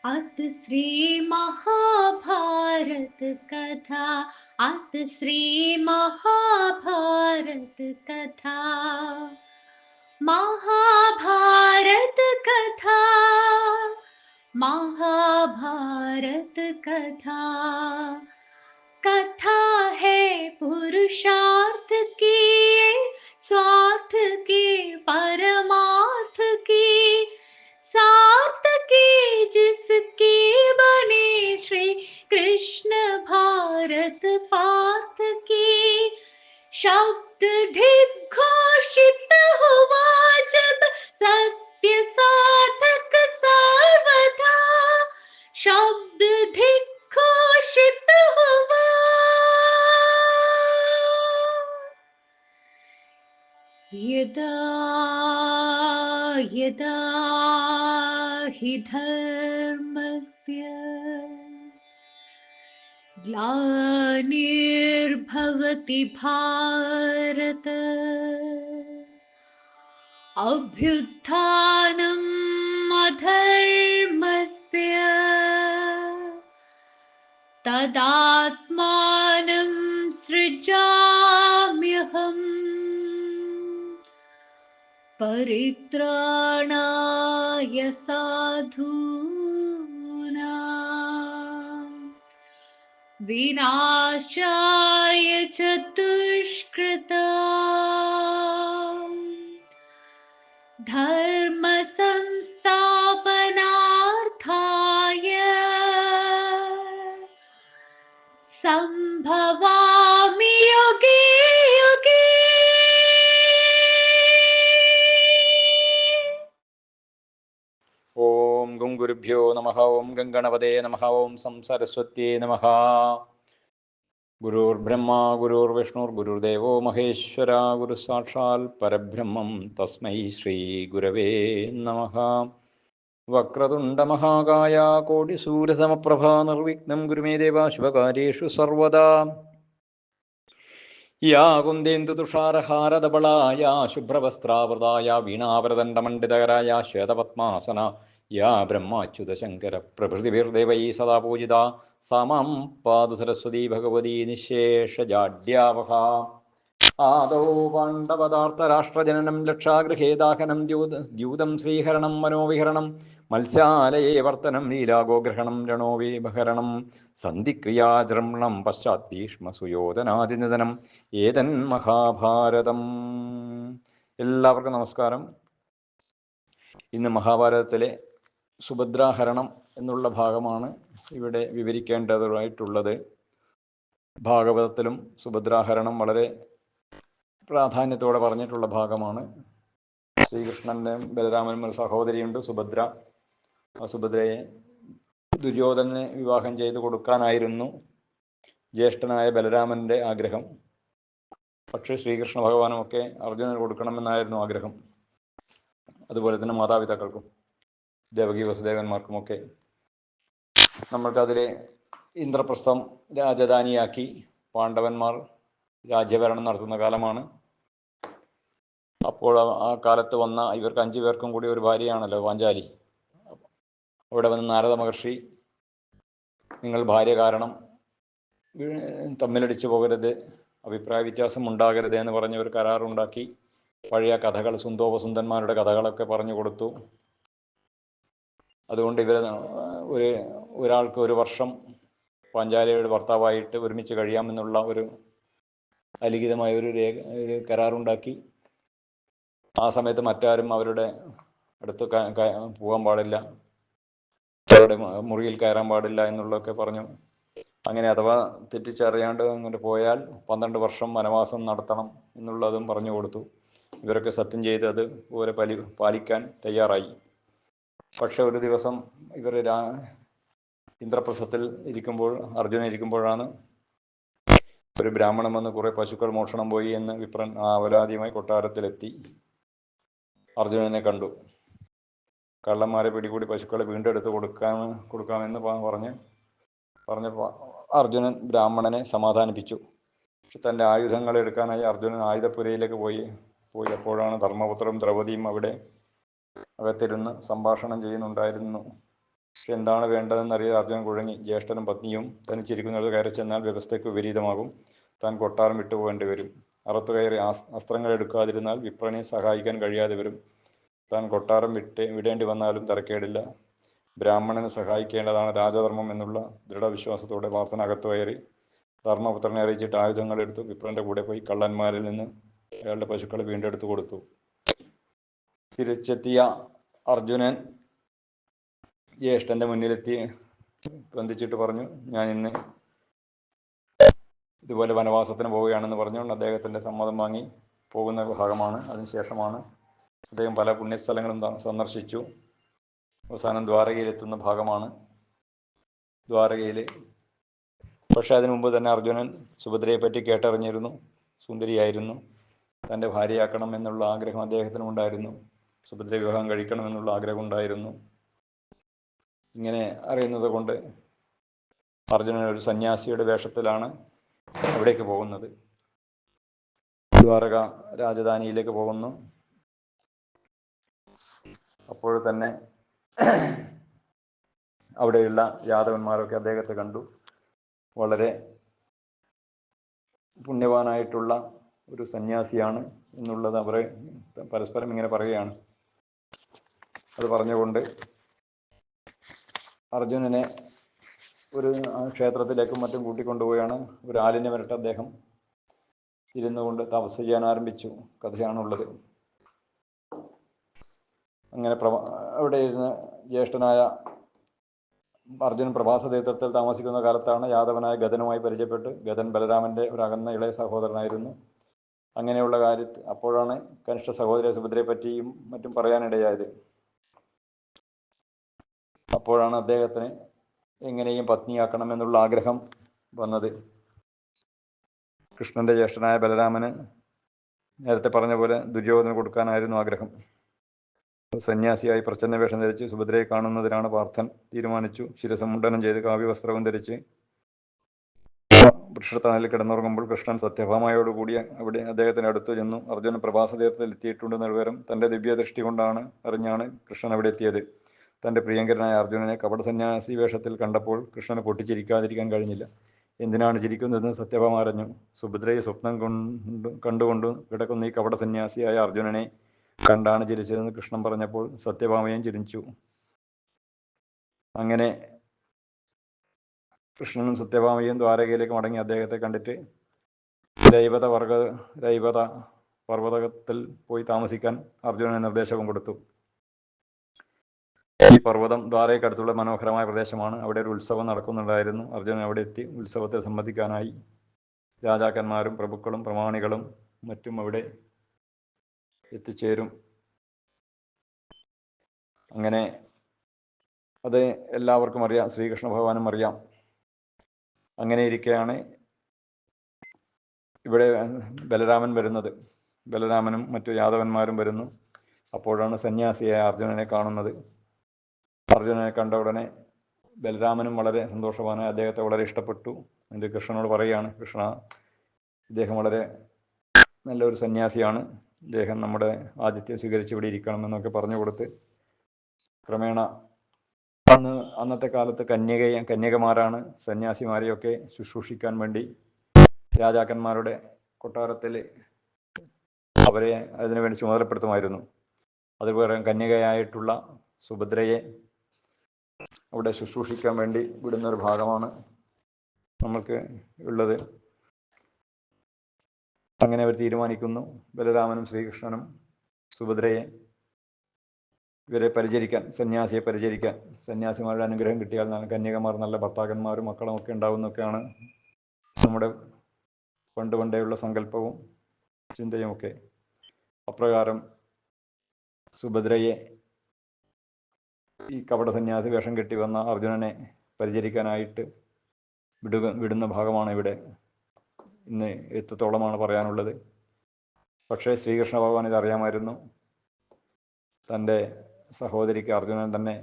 अथ श्री महाभारत कथा। अथ श्री महाभारत कथा। महाभारत कथा। महाभारत कथा। कथा है पुरुषार्थ की, स्वार्थ के परमार्थ की, सार्थ की जिसकी बने श्री कृष्ण भारत पार्थ की। शब्द दिग्घोषित हुआ जब सत्य साधक सर्वथा। शब्द दिग्घोषित हुआ यदा यदा हि धर्मस्य ग्लानिर्भवति भारत, अभ्युत्थानम् अधर्मस्य तदात्मानं सृजाम्यहम् परित्राणाय साधूनां विनाशाय च दुष्कृतां धर्म संस्थापनार्थाय संभवामि युगे युगे। ഓം ഗും ഗുരുഭ്യോ നമഃ. ഓം ഗംഗണപതേ നമഃ. ഓം സംസരസ്വത്യേ നമഃ. ഗുരുർബ്രഹ്മ ഗുരുർവിഷ്ണുർ ഗുരുദേവോ മഹേശ്വര. ഗുരു സാക്ഷാൽ പരബ്രഹ്മം തസ്മൈ ശ്രീ ഗുരവേ നമഃ. വക്രതുണ്ട മഹാകായ കോടിസൂര്യസമപ്രഭ നിർവിഘ്നം കുരു മേ ദേവ ശുഭകാര്യേഷു സർവദാ. യാ കുന്ദേന്ദു തുഷാരഹാരധവളായ ശുഭ്രവസ്ത്രാവൃതായ വീണാവരദണ്ഡമണ്ഡിതകരായ ശ്വേതപത്മാസന യാ ബ്രഹ്മാച്യുതശങ്കര പ്രഭൃതിഭിർദേവൈ സദാ പൂജിത സാ മാം പാതു സരസ്വതീ ഭഗവതി നിശേഷജാഡ്യാവഹ. ആദൗ പാണ്ഡവദാർത്തരാഷ്ട്രജനനം ലക്ഷാഗൃഹേദാഹനം ദ്യൂതം ശ്രീഹരണം മനോവിഹരണം മത്സ്യാലയേ വർത്തനം ലീലാഗോഗ്രഹണം രണോവിഭരണം സന്ധിക്രിയാചർമ്മണം പശ്ചാത് ഭീഷ്മസുയോധനാദിനിധനം ഏതൻ മഹാഭാരതം. എല്ലാവർക്കും നമസ്കാരം. ഇന്ന് മഹാഭാരതത്തിലെ സുഭദ്രാഹരണം എന്നുള്ള ഭാഗമാണ് ഇവിടെ വിവരിക്കേണ്ടതായിട്ടുള്ളത്. ഭാഗവതത്തിലും സുഭദ്രാഹരണം വളരെ പ്രാധാന്യത്തോടെ പറഞ്ഞിട്ടുള്ള ഭാഗമാണ്. ശ്രീകൃഷ്ണൻ്റെ ബലരാമനും ഒരു സഹോദരിയുണ്ട് സുഭദ്ര. ആ സുഭദ്രയെ ദുര്യോധനന് വിവാഹം ചെയ്ത് കൊടുക്കാനായിരുന്നു ജ്യേഷ്ഠനായ ബലരാമൻ്റെ ആഗ്രഹം. പക്ഷേ ശ്രീകൃഷ്ണ ഭഗവാനുമൊക്കെ അർജുനന് കൊടുക്കണമെന്നായിരുന്നു ആഗ്രഹം. അതുപോലെ തന്നെ മാതാപിതാക്കൾക്കും ദേവകി വസുദേവന്മാർക്കുമൊക്കെ. നമ്മൾക്കതിൽ ഇന്ദ്രപ്രസ്ഥം രാജധാനിയാക്കി പാണ്ഡവന്മാർ രാജ്യഭരണം നടത്തുന്ന കാലമാണ്. അപ്പോൾ ആ കാലത്ത് വന്ന ഇവർക്ക് 5 പേർക്കും കൂടി ഒരു ഭാര്യയാണല്ലോ പാഞ്ചാലി. അവിടെ വന്ന് നാരദ മഹർഷി, നിങ്ങൾ ഭാര്യ കാരണം തമ്മിലടിച്ചു പോകരുത്, അഭിപ്രായ വ്യത്യാസം ഉണ്ടാകരുത് എന്ന് പറഞ്ഞ് ഒരു കരാറുണ്ടാക്കി. പഴയ കഥകൾ, സുന്ദോപസുന്ദന്മാരുടെ കഥകളൊക്കെ പറഞ്ഞു കൊടുത്തു. അതുകൊണ്ട് ഇവർ ഒരാൾക്ക് 1 വർഷം പാഞ്ചാലിയുടെ ഭർത്താവായിട്ട് ഒരുമിച്ച് കഴിയാമെന്നുള്ള ഒരു അലിഖിതമായ ഒരു കരാറുണ്ടാക്കി. ആ സമയത്ത് മറ്റാരും അവരുടെ അടുത്ത് പോകാൻ പാടില്ല, അവരുടെ മുറിയിൽ കയറാൻ പാടില്ല എന്നുള്ളതൊക്കെ പറഞ്ഞു. അങ്ങനെ അഥവാ തെറ്റിച്ചറിയാണ്ട് അങ്ങനെ പോയാൽ 12 വർഷം വനവാസം നടത്തണം എന്നുള്ളതും പറഞ്ഞു കൊടുത്തു. ഇവരൊക്കെ സത്യം ചെയ്ത് അത് പോലെ പാലിക്കാൻ തയ്യാറായി. പക്ഷെ ഒരു ദിവസം ഇവർ ഇന്ദ്രപ്രസ്ഥത്തിൽ അർജുനൻ ഇരിക്കുമ്പോഴാണ് ഒരു ബ്രാഹ്മണൻ വന്ന് കുറേ പശുക്കൾ മോഷണം പോയി എന്ന് വിപ്രൻ അപരാധിയുമായി കൊട്ടാരത്തിലെത്തി. അർജുനനെ കണ്ടു. കള്ളന്മാരെ പിടികൂടി പശുക്കളെ വീണ്ടെടുത്ത് കൊടുക്കാമെന്ന് പറഞ്ഞപ്പോൾ അർജുനൻ ബ്രാഹ്മണനെ സമാധാനിപ്പിച്ചു. പക്ഷെ തൻ്റെ ആയുധങ്ങൾ എടുക്കാനായി അർജുനൻ ആയുധപ്പുരയിലേക്ക് പോയി. അപ്പോഴാണ് ധർമ്മപുത്രനും ദ്രൗപദിയും അവിടെ അകത്തിരുന്ന് സംഭാഷണം ചെയ്യുന്നുണ്ടായിരുന്നു. പക്ഷെ എന്താണ് വേണ്ടതെന്നറിയാതെ അർജുനൻ കുഴങ്ങി. ജ്യേഷ്ഠനും പത്നിയും തനിച്ചിരിക്കുന്നത് കയറി ചെന്നാൽ വ്യവസ്ഥയ്ക്ക് വിപരീതമാകും. താൻ കൊട്ടാരം വിട്ടുപോകേണ്ടി വരും. അറത്തു കയറി അസ്ത്രങ്ങൾ എടുക്കാതിരുന്നാൽ വിപ്രനെ സഹായിക്കാൻ കഴിയാതെ വരും. താൻ കൊട്ടാരം വിടേണ്ടി വന്നാലും തരക്കേടില്ല. ബ്രാഹ്മണനെ സഹായിക്കേണ്ടതാണ് രാജധർമ്മം എന്നുള്ള ദൃഢവിശ്വാസത്തോടെ പാർത്ഥൻ അകത്തു കയറി ധർമ്മപുത്രനെ അറിയിച്ചിട്ട് ആയുധങ്ങൾ എടുത്തു വിപ്രന്റെ കൂടെ പോയി കള്ളന്മാരിൽ നിന്ന് അയാളുടെ പശുക്കളെ വീണ്ടെടുത്തു കൊടുത്തു. തിരിച്ചെത്തിയ അർജുനൻ ജ്യേഷ്ഠന്റെ മുന്നിലെത്തി ബന്ധിച്ചിട്ട് പറഞ്ഞു, ഞാൻ ഇന്ന് ഇതുപോലെ വനവാസത്തിന് പോവുകയാണെന്ന് പറഞ്ഞുകൊണ്ട് അദ്ദേഹത്തിൻ്റെ സമ്മതം വാങ്ങി പോകുന്ന ഭാഗമാണ്. അതിനുശേഷമാണ് അദ്ദേഹം പല പുണ്യസ്ഥലങ്ങളും സന്ദർശിച്ചു. അവസാനം ദ്വാരകയിലെത്തുന്ന ഭാഗമാണ്. ദ്വാരകയിൽ പക്ഷെ അതിനു മുമ്പ് തന്നെ അർജുനൻ സുഭദ്രയെ പറ്റി കേട്ടറിഞ്ഞിരുന്നു. സുന്ദരിയായിരുന്നു. തൻ്റെ ഭാര്യയാക്കണം എന്നുള്ള ആഗ്രഹം അദ്ദേഹത്തിനുണ്ടായിരുന്നു. സുഭദ്ര വിവാഹം കഴിക്കണമെന്നുള്ള ആഗ്രഹം ഉണ്ടായിരുന്നു. ഇങ്ങനെ അറിയുന്നത് കൊണ്ട് അർജുനൻ ഒരു സന്യാസിയുടെ വേഷത്തിലാണ് അവിടേക്ക് പോകുന്നത്. ദ്വാരക രാജധാനിയിലേക്ക് പോകുന്നു. അപ്പോൾ തന്നെ അവിടെയുള്ള യാദവന്മാരൊക്കെ അദ്ദേഹത്തെ കണ്ടു. വളരെ പുണ്യവാനായിട്ടുള്ള ഒരു സന്യാസിയാണ് എന്നുള്ളത് അവരെ പരസ്പരം ഇങ്ങനെ പറയുകയാണ്. അത് പറഞ്ഞുകൊണ്ട് അർജുനനെ ഒരു ക്ഷേത്രത്തിലേക്കും മറ്റും കൂട്ടിക്കൊണ്ടുപോയാണ്. ഒരു ആലിനെ വരട്ട് അദ്ദേഹം ഇരുന്നു കൊണ്ട് തപസ് ചെയ്യാൻ ആരംഭിച്ചു. കഥയാണുള്ളത്. അങ്ങനെ അവിടെ ഇരുന്ന് ജ്യേഷ്ഠനായ അർജുനൻ പ്രഭാസ തീർത്ഥത്തിൽ താമസിക്കുന്ന കാലത്താണ് യാദവനായ ഗദനുമായി പരിചയപ്പെട്ട്. ഗദൻ ബലരാമൻ്റെ ഒരു അകന്ന ഇളയ സഹോദരനായിരുന്നു. അങ്ങനെയുള്ള കാര്യത്തിൽ അപ്പോഴാണ് കനിഷ്ഠ സഹോദരി സുഭദ്രയെ പറ്റിയും മറ്റും പറയാനിടയായത്. അപ്പോഴാണ് അദ്ദേഹത്തിന് എങ്ങനെയും പത്നിയാക്കണമെന്നുള്ള ആഗ്രഹം വന്നത്. കൃഷ്ണന്റെ ജ്യേഷ്ഠനായ ബലരാമന് നേരത്തെ പറഞ്ഞ പോലെ ദുര്യോധന കൊടുക്കാനായിരുന്നു ആഗ്രഹം. സന്യാസിയായി പ്രച്ഛന്ന വേഷം ധരിച്ച് സുഭദ്രയെ കാണുന്നതിനാണ് പാർത്ഥൻ തീരുമാനിച്ചു. ശിരസമുണ്ടനം ചെയ്ത് കാവ്യവസ്ത്രവും ധരിച്ച് വൃക്ഷത്തണലിൽ കിടന്നുറങ്ങുമ്പോൾ കൃഷ്ണൻ സത്യഭാമയോടുകൂടി അവിടെ അദ്ദേഹത്തിന് അടുത്തു ചെന്നു. അർജുനൻ പ്രഭാസ തീർത്ഥത്തിൽ എത്തിയിട്ടുണ്ടെന്ന വിവരം തൻ്റെ ദിവ്യദൃഷ്ടി കൊണ്ടാണ് അറിഞ്ഞാണ് കൃഷ്ണൻ അവിടെ എത്തിയത്. തൻ്റെ പ്രിയങ്കരനായ അർജുനനെ കപട സന്യാസി വേഷത്തിൽ കണ്ടപ്പോൾ കൃഷ്ണന് പൊട്ടിച്ചിരിക്കാതിരിക്കാൻ കഴിഞ്ഞില്ല. എന്തിനാണ് ചിരിക്കുന്നതെന്ന് സത്യഭാമ അറിഞ്ഞു. സുഭദ്രയെ സ്വപ്നം കണ്ടുകൊണ്ട് കിടക്കുന്ന ഈ കപട സന്യാസിയായ അർജുനനെ കണ്ടാണ് ചിരിച്ചതെന്ന് കൃഷ്ണൻ പറഞ്ഞപ്പോൾ സത്യഭാമയും ചിരിച്ചു. അങ്ങനെ കൃഷ്ണനും സത്യഭാമയും ദ്വാരകയിലേക്ക് മടങ്ങി. അദ്ദേഹത്തെ കണ്ടിട്ട് രൈവത പർവ്വതത്തിൽ പോയി താമസിക്കാൻ അർജുനന് നിർദ്ദേശവും കൊടുത്തു. ഈ പർവ്വതം ദ്വാരകയ്ക്കടുത്തുള്ള മനോഹരമായ പ്രദേശമാണ്. അവിടെ ഒരു ഉത്സവം നടക്കുന്നുണ്ടായിരുന്നു. അർജുനൻ അവിടെ എത്തി ഉത്സവത്തെ സംബന്ധിക്കാനായി രാജാക്കന്മാരും പ്രഭുക്കളും പ്രമാണികളും മറ്റും അവിടെ എത്തിച്ചേരും. അങ്ങനെ അത് എല്ലാവർക്കും അറിയാം. ശ്രീകൃഷ്ണ ഭഗവാനും അറിയാം. അങ്ങനെ ഇരിക്കെയാണ് ഇവിടെ ബലരാമൻ വരുന്നത്. ബലരാമനും മറ്റു യാദവന്മാരും വരുന്നു. അപ്പോഴാണ് സന്യാസിയായ അർജുനനെ കാണുന്നത്. അർജുനനെ കണ്ട ഉടനെ ബലരാമനും വളരെ സന്തോഷവാനായി അദ്ദേഹത്തെ വളരെ ഇഷ്ടപ്പെട്ടു. എന്നിട്ട് കൃഷ്ണനോട് പറയുകയാണ്, കൃഷ്ണ, ഇദ്ദേഹം വളരെ നല്ലൊരു സന്യാസിയാണ്. ഇദ്ദേഹം നമ്മുടെ ആതിഥ്യം സ്വീകരിച്ച് ഇവിടെ ഇരിക്കണമെന്നൊക്കെ പറഞ്ഞു കൊടുത്ത് ക്രമേണ അന്നത്തെ കാലത്ത് കന്യകമാരാണ് സന്യാസിമാരെയൊക്കെ ശുശ്രൂഷിക്കാൻ വേണ്ടി രാജാക്കന്മാരുടെ കൊട്ടാരത്തിൽ അവരെ അതിനുവേണ്ടി ചുമതലപ്പെടുത്തുമായിരുന്നു. അതുപോലെ കന്യകയായിട്ടുള്ള സുഭദ്രയെ അവിടെ ശുശ്രൂഷിക്കാൻ വേണ്ടി വിടുന്നൊരു ഭാഗമാണ് നമ്മൾക്ക് ഉള്ളത്. അങ്ങനെ അവർ തീരുമാനിക്കുന്നു. ബലരാമനും ശ്രീകൃഷ്ണനും സുഭദ്രയെ ഇവരെ പരിചരിക്കാൻ, സന്യാസിയെ പരിചരിക്കാൻ, സന്യാസിമാരുടെ അനുഗ്രഹം കിട്ടിയാൽ കന്യകമാർ നല്ല ഭർത്താക്കന്മാരും മക്കളും ഒക്കെ ഉണ്ടാവുന്നൊക്കെയാണ് നമ്മുടെ പണ്ടേയുള്ള സങ്കല്പവും ചിന്തയുമൊക്കെ. അപ്രകാരം സുഭദ്രയെ ഈ കപട സന്യാസി വേഷം കെട്ടി വന്ന അർജുനനെ പരിചരിക്കാനായിട്ട് വിടുന്ന ഭാഗമാണ് ഇവിടെ ഇന്ന് എത്രത്തോളമാണ് പറയാനുള്ളത്. പക്ഷേ ശ്രീകൃഷ്ണ ഭഗവാൻ ഇതറിയാമായിരുന്നു. തൻ്റെ സഹോദരിക്ക് അർജുനൻ തന്നെ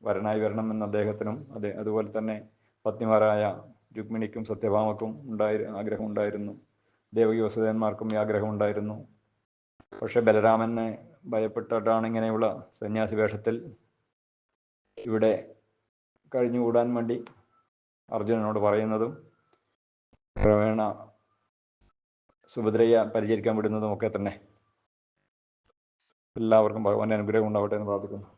വരനായി വരണമെന്ന് അദ്ദേഹത്തിനും അതുപോലെ തന്നെ പത്നിമാരായ രുക്മിണിക്കും സത്യഭാമക്കും ആഗ്രഹമുണ്ടായിരുന്നു. ദേവകി വസുദേവന്മാർക്കും ഈ ആഗ്രഹമുണ്ടായിരുന്നു. പക്ഷെ ബലരാമനെ ഭയപ്പെട്ടിട്ടാണ് ഇങ്ങനെയുള്ള സന്യാസി വേഷത്തിൽ ഇവിടെ കഴിഞ്ഞുകൂടാൻ വേണ്ടി അർജുനനോട് പറയുന്നതും ക്രമേണ സുഭദ്രയെ പരിചരിക്കാൻ വിടുന്നതും ഒക്കെ തന്നെ. എല്ലാവർക്കും ഭഗവാന്റെ അനുഗ്രഹം ഉണ്ടാവട്ടെ എന്ന് പ്രാർത്ഥിക്കുന്നു.